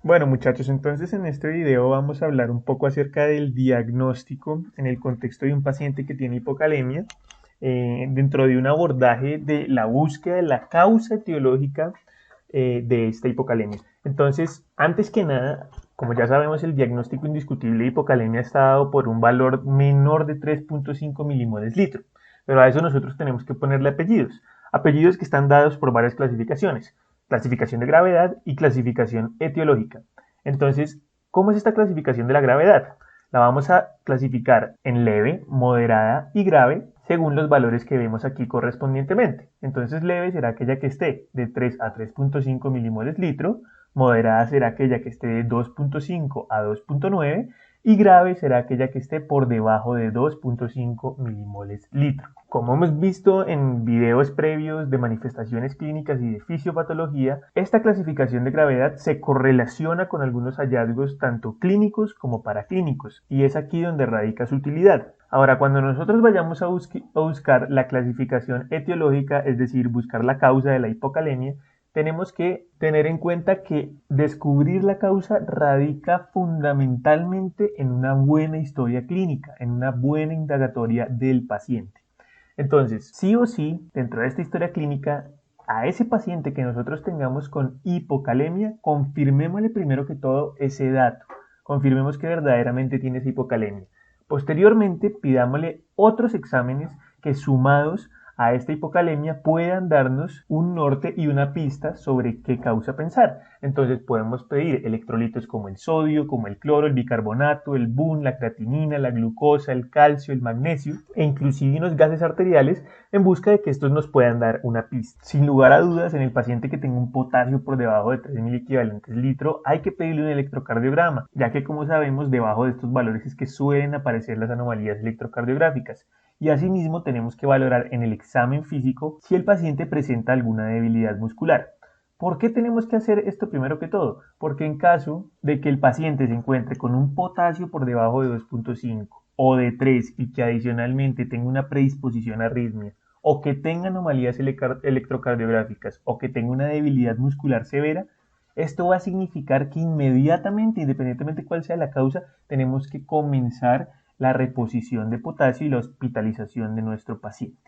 Bueno muchachos, entonces en este video vamos a hablar un poco acerca del diagnóstico en el contexto de un paciente que tiene hipocalemia, dentro de un abordaje de la búsqueda de la causa etiológica de esta hipocalemia. Entonces, antes que nada, como ya sabemos, el diagnóstico indiscutible de hipocalemia está dado por un valor menor de 3.5 milimoles litro, pero a eso nosotros tenemos que ponerle apellidos que están dados por varias clasificaciones: clasificación de gravedad y clasificación etiológica. Entonces, ¿cómo es esta clasificación de la gravedad? La vamos a clasificar en leve, moderada y grave según los valores que vemos aquí correspondientemente. Entonces, leve será aquella que esté de 3 a 3.5 milimoles litro, moderada será aquella que esté de 2.5 a 2.9 y grave será aquella que esté por debajo de 2.5 milimoles litro. Como hemos visto en videos previos de manifestaciones clínicas y de fisiopatología, esta clasificación de gravedad se correlaciona con algunos hallazgos tanto clínicos como paraclínicos, y es aquí donde radica su utilidad. Ahora, cuando nosotros vayamos a buscar la clasificación etiológica, es decir, buscar la causa de la hipocalemia, tenemos que tener en cuenta que descubrir la causa radica fundamentalmente en una buena historia clínica, en una buena indagatoria del paciente. Entonces, sí o sí, dentro de esta historia clínica, a ese paciente que nosotros tengamos con hipocalemia, confirmémosle primero que todo ese dato. Confirmemos que verdaderamente tiene esa hipocalemia. Posteriormente, pidámosle otros exámenes que, sumados a esta hipocalemia, puedan darnos un norte y una pista sobre qué causa pensar. Entonces podemos pedir electrolitos como el sodio, como el cloro, el bicarbonato, el BUN, la creatinina, la glucosa, el calcio, el magnesio e inclusive unos gases arteriales, en busca de que estos nos puedan dar una pista. Sin lugar a dudas, en el paciente que tenga un potasio por debajo de 3.000 equivalentes litro, hay que pedirle un electrocardiograma, ya que, como sabemos, debajo de estos valores es que suelen aparecer las anomalías electrocardiográficas. Y asimismo tenemos que valorar en el examen físico si el paciente presenta alguna debilidad muscular. ¿Por qué tenemos que hacer esto primero que todo? Porque en caso de que el paciente se encuentre con un potasio por debajo de 2.5 o de 3 y que adicionalmente tenga una predisposición a arritmia, o que tenga anomalías electrocardiográficas, o que tenga una debilidad muscular severa, esto va a significar que inmediatamente, independientemente de cuál sea la causa, tenemos que comenzar la reposición de potasio y la hospitalización de nuestro paciente.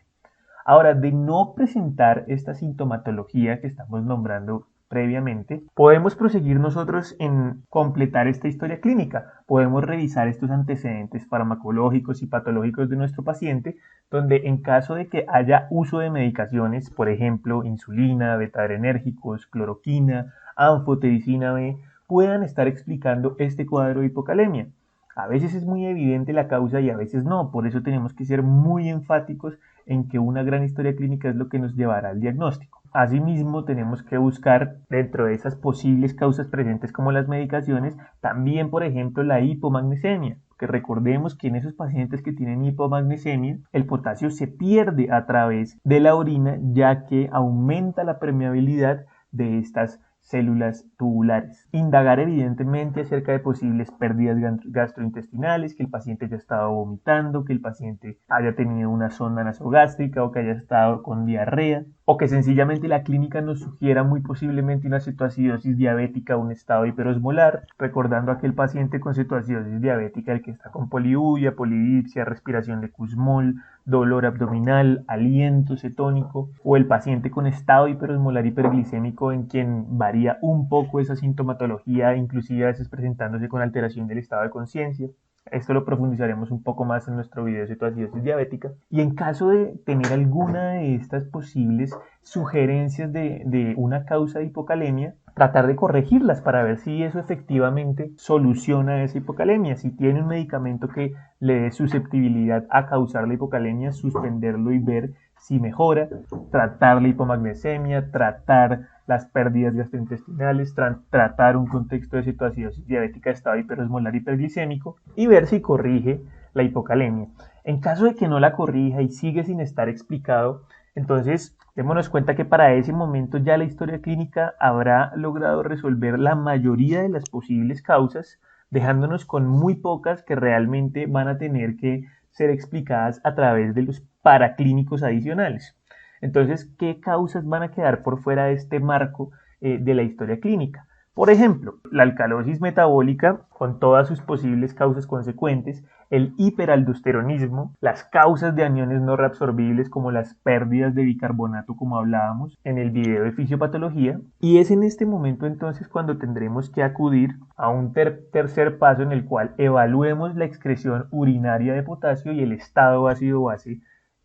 Ahora, de no presentar esta sintomatología que estamos nombrando previamente, podemos proseguir nosotros en completar esta historia clínica. Podemos revisar estos antecedentes farmacológicos y patológicos de nuestro paciente, donde en caso de que haya uso de medicaciones, por ejemplo, insulina, beta-adrenérgicos, cloroquina, anfotericina B, puedan estar explicando este cuadro de hipocalemia. A veces es muy evidente la causa y a veces no, por eso tenemos que ser muy enfáticos en que una gran historia clínica es lo que nos llevará al diagnóstico. Asimismo, tenemos que buscar dentro de esas posibles causas presentes como las medicaciones, también, por ejemplo, la hipomagnesemia, que recordemos que en esos pacientes que tienen hipomagnesemia, el potasio se pierde a través de la orina, ya que aumenta la permeabilidad de estas células tubulares. Indagar evidentemente acerca de posibles pérdidas gastrointestinales, que el paciente haya estado vomitando, que el paciente haya tenido una sonda nasogástrica o que haya estado con diarrea, o que sencillamente la clínica nos sugiera muy posiblemente una cetoacidosis diabética o un estado hiperosmolar, recordando a aquel paciente con cetoacidosis diabética, el que está con poliuria, polidipsia, respiración de Kussmaul, dolor abdominal, aliento cetónico, o el paciente con estado hiperosmolar hiperglicémico, en quien varía un poco esa sintomatología, inclusive a veces presentándose con alteración del estado de conciencia. Esto lo profundizaremos un poco más en nuestro video de cetoacidosis diabética. Y en caso de tener alguna de estas posibles sugerencias de una causa de hipocalemia, tratar de corregirlas para ver si eso efectivamente soluciona esa hipocalemia. Si tiene un medicamento que le dé susceptibilidad a causar la hipocalemia, suspenderlo y ver si mejora, tratar la hipomagnesemia, tratar las pérdidas gastrointestinales, tratar un contexto de cetoacidosis diabética, estado hiperosmolar hiperglicémico y ver si corrige la hipocalemia. En caso de que no la corrija y sigue sin estar explicado, entonces démonos cuenta que para ese momento ya la historia clínica habrá logrado resolver la mayoría de las posibles causas, dejándonos con muy pocas que realmente van a tener que ser explicadas a través de los paraclínicos adicionales. Entonces, ¿qué causas van a quedar por fuera de este marco de la historia clínica? Por ejemplo, la alcalosis metabólica con todas sus posibles causas consecuentes, el hiperaldosteronismo, las causas de aniones no reabsorbibles como las pérdidas de bicarbonato como hablábamos en el video de fisiopatología, y es en este momento entonces cuando tendremos que acudir a un tercer paso en el cual evaluemos la excreción urinaria de potasio y el estado ácido-base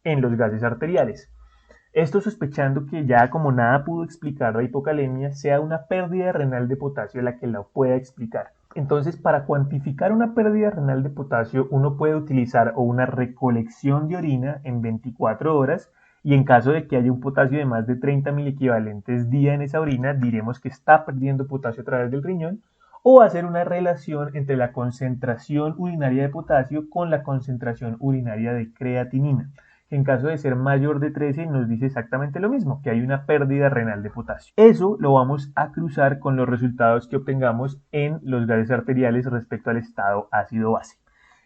en los gases arteriales. Esto sospechando que ya como nada pudo explicar la hipocalemia, sea una pérdida renal de potasio la que la pueda explicar. Entonces, para cuantificar una pérdida renal de potasio, uno puede utilizar o una recolección de orina en 24 horas y en caso de que haya un potasio de más de 30 miliequivalentes día en esa orina, diremos que está perdiendo potasio a través del riñón, o hacer una relación entre la concentración urinaria de potasio con la concentración urinaria de creatinina. En caso de ser mayor de 13 nos dice exactamente lo mismo, que hay una pérdida renal de potasio. Eso lo vamos a cruzar con los resultados que obtengamos en los gases arteriales respecto al estado ácido-base.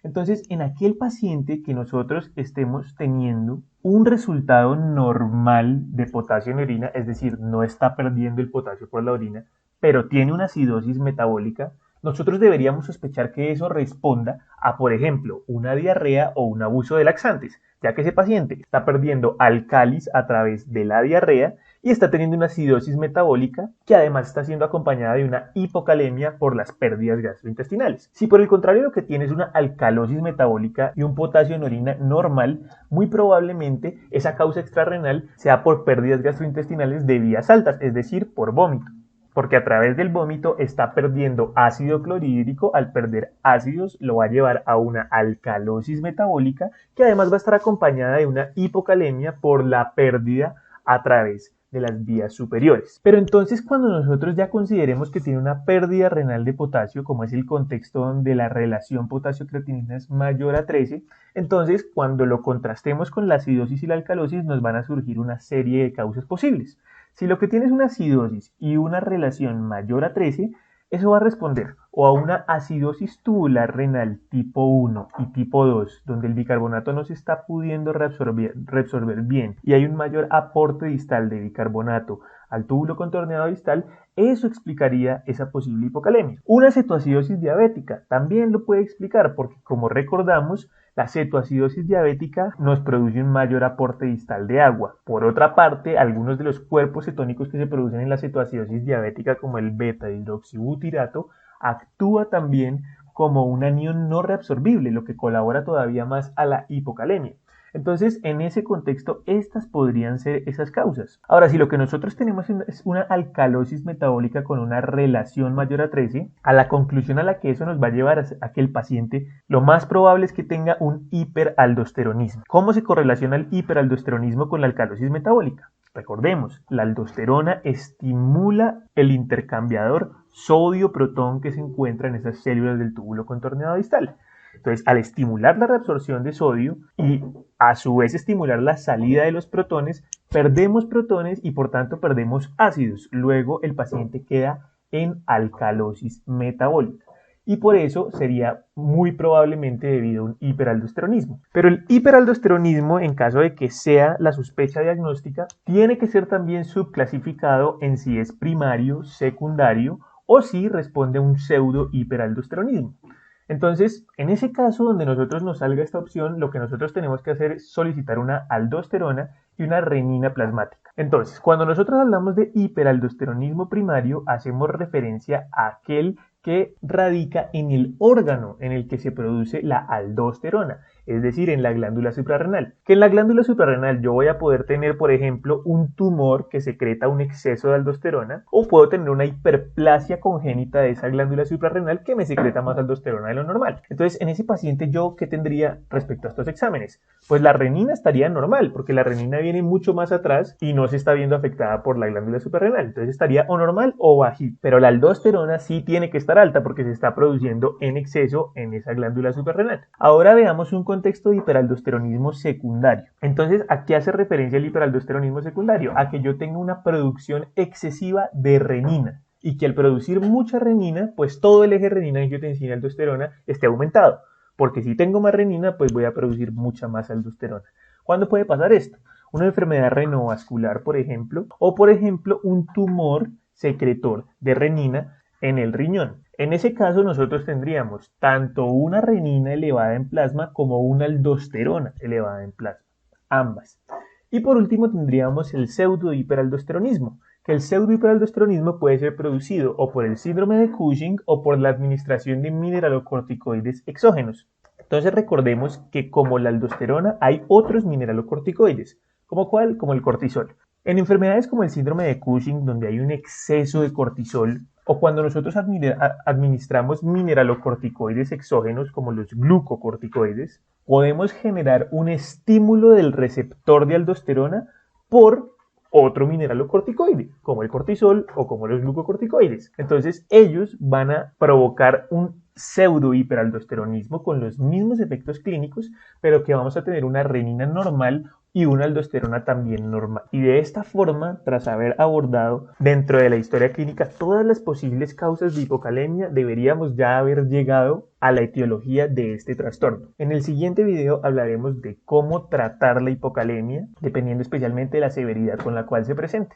Entonces, en aquel paciente que nosotros estemos teniendo un resultado normal de potasio en orina, es decir, no está perdiendo el potasio por la orina, pero tiene una acidosis metabólica, nosotros deberíamos sospechar que eso responda a, por ejemplo, una diarrea o un abuso de laxantes, ya que ese paciente está perdiendo álcalis a través de la diarrea y está teniendo una acidosis metabólica que además está siendo acompañada de una hipocalemia por las pérdidas gastrointestinales. Si por el contrario lo que tiene es una alcalosis metabólica y un potasio en orina normal, muy probablemente esa causa extrarrenal sea por pérdidas gastrointestinales de vías altas, es decir, por vómito, porque a través del vómito está perdiendo ácido clorhídrico. Al perder ácidos lo va a llevar a una alcalosis metabólica que además va a estar acompañada de una hipocalemia por la pérdida a través de las vías superiores. Pero entonces cuando nosotros ya consideremos que tiene una pérdida renal de potasio, como es el contexto donde la relación potasio-creatinina es mayor a 13, entonces cuando lo contrastemos con la acidosis y la alcalosis nos van a surgir una serie de causas posibles. Si lo que tiene es una acidosis y una relación mayor a 13, eso va a responder o a una acidosis tubular renal tipo 1 y tipo 2, donde el bicarbonato no se está pudiendo reabsorber bien y hay un mayor aporte distal de bicarbonato al túbulo contorneado distal, eso explicaría esa posible hipocalemia. Una cetoacidosis diabética también lo puede explicar porque, como recordamos, la cetoacidosis diabética nos produce un mayor aporte distal de agua. Por otra parte, algunos de los cuerpos cetónicos que se producen en la cetoacidosis diabética, como el beta-hidroxibutirato, actúa también como un anión no reabsorbible, lo que colabora todavía más a la hipocalemia. Entonces, en ese contexto, estas podrían ser esas causas. Ahora, si lo que nosotros tenemos es una alcalosis metabólica con una relación mayor a 13, a la conclusión a la que eso nos va a llevar a que el paciente lo más probable es que tenga un hiperaldosteronismo. ¿Cómo se correlaciona el hiperaldosteronismo con la alcalosis metabólica? Recordemos, la aldosterona estimula el intercambiador sodio-protón que se encuentra en esas células del túbulo contorneado distal. Entonces, al estimular la reabsorción de sodio y a su vez estimular la salida de los protones, perdemos protones y por tanto perdemos ácidos. Luego el paciente queda en alcalosis metabólica. Y por eso sería muy probablemente debido a un hiperaldosteronismo. Pero el hiperaldosteronismo, en caso de que sea la sospecha diagnóstica, tiene que ser también subclasificado en si es primario, secundario o si responde a un pseudo hiperaldosteronismo. Entonces, en ese caso donde nosotros nos salga esta opción, lo que nosotros tenemos que hacer es solicitar una aldosterona y una renina plasmática. Entonces, cuando nosotros hablamos de hiperaldosteronismo primario, hacemos referencia a aquel que radica en el órgano en el que se produce la aldosterona, es decir, en la glándula suprarrenal. Que en la glándula suprarrenal yo voy a poder tener, por ejemplo, un tumor que secreta un exceso de aldosterona, o puedo tener una hiperplasia congénita de esa glándula suprarrenal que me secreta más aldosterona de lo normal. Entonces, en ese paciente, ¿yo qué tendría respecto a estos exámenes? Pues la renina estaría normal, porque la renina viene mucho más atrás y no se está viendo afectada por la glándula suprarrenal. Entonces estaría o normal o bajita. Pero la aldosterona sí tiene que estar alta porque se está produciendo en exceso en esa glándula suprarrenal. Ahora veamos un contexto de hiperaldosteronismo secundario. Entonces, ¿a qué hace referencia el hiperaldosteronismo secundario? A que yo tenga una producción excesiva de renina y que al producir mucha renina, pues todo el eje renina, angiotensina, aldosterona esté aumentado. Porque si tengo más renina, pues voy a producir mucha más aldosterona. ¿Cuándo puede pasar esto? Una enfermedad renovascular, por ejemplo, o por ejemplo un tumor secretor de renina en el riñón. En ese caso nosotros tendríamos tanto una renina elevada en plasma como una aldosterona elevada en plasma, ambas. Y por último tendríamos el pseudohiperaldosteronismo, que el pseudohiperaldosteronismo puede ser producido o por el síndrome de Cushing o por la administración de mineralocorticoides exógenos. Entonces recordemos que como la aldosterona hay otros mineralocorticoides, ¿como cuál? Como el cortisol. En enfermedades como el síndrome de Cushing, donde hay un exceso de cortisol, o cuando nosotros administramos mineralocorticoides exógenos como los glucocorticoides, podemos generar un estímulo del receptor de aldosterona por otro mineralocorticoide, como el cortisol o como los glucocorticoides. Entonces ellos van a provocar un pseudohiperaldosteronismo con los mismos efectos clínicos, pero que vamos a tener una renina normal y una aldosterona también normal. Y de esta forma, tras haber abordado dentro de la historia clínica todas las posibles causas de hipocalemia, deberíamos ya haber llegado a la etiología de este trastorno. En el siguiente video hablaremos de cómo tratar la hipocalemia, dependiendo especialmente de la severidad con la cual se presente.